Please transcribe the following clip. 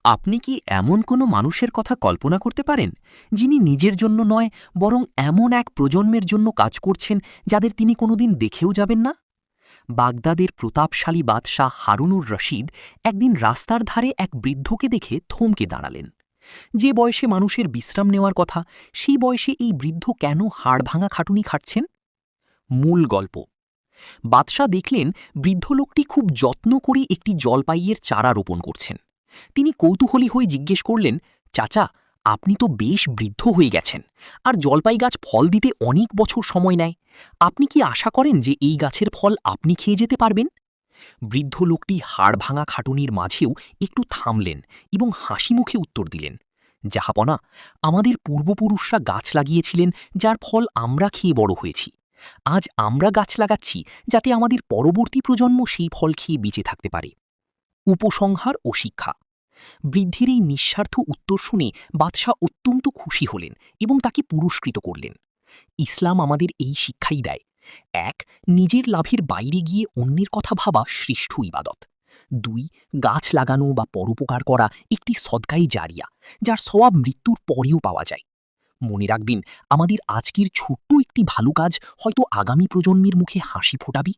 আপনি কি এমন কোনো মানুষের কথা কল্পনা করতে পারেন যিনি নিজের জন্য নয় বরং এমন এক প্রজন্মের জন্য কাজ করছেন যাদের তিনি কোনোদিন দেখেও যাবেন না? বাগদাদের প্রতাপশালী বাদশাহ হারুনুর রশিদ একদিন রাস্তার ধারে এক বৃদ্ধকে দেখে থমকে দাঁড়ালেন। যে বয়সে মানুষের বিশ্রাম নেওয়ার কথা, সেই বয়সে এই বৃদ্ধ কেন হাড় ভাঙা খাটুনি খাটছেন? মূল গল্প: বাদশাহ দেখলেন বৃদ্ধ লোকটি খুব যত্ন করে একটি জলপাইয়ের চারা রোপণ করছেন। তিনি কৌতূহলী হয়ে জিজ্ঞেস করলেন, চাচা, আপনি তো বেশ বৃদ্ধ হয়ে গেছেন, আর জলপাই গাছ ফল দিতে অনেক বছর সময় নেয়। আপনি কি আশা করেন যে এই গাছের ফল আপনি খেয়ে যেতে পারবেন? বৃদ্ধ লোকটি হাড় ভাঙা খাটুনির মাঝেও একটু থামলেন এবং হাসি মুখে উত্তর দিলেন, জাহাপনা, আমাদের পূর্বপুরুষরা গাছ লাগিয়েছিলেন যার ফল আমরা খেয়ে বড় হয়েছি। আজ আমরা গাছ লাগাচ্ছি যাতে আমাদের পরবর্তী প্রজন্ম সেই ফল খেয়ে বেঁচে থাকতে পারে। উপসংহার ও শিক্ষা: বৃদ্ধের এই নিঃস্বার্থ উত্তর শুনে বাদশাহ অত্যন্ত খুশি হলেন এবং তাকে পুরস্কৃত করলেন। ইসলাম আমাদের এই শিক্ষাই দেয়: এক, নিজের লাভের বাইরে গিয়ে অন্যের কথা ভাবা শ্রেষ্ঠ ইবাদত। দুই, গাছ লাগানো বা পরোপকার করা একটি সদকায়ে জারিয়া, যার সওয়াব মৃত্যুর পরেও পাওয়া যায়। মনে রাখবেন, আমাদের আজকের ছোট্ট একটি ভালো কাজ হয়তো আগামী প্রজন্মের মুখে হাসি ফোটাবে।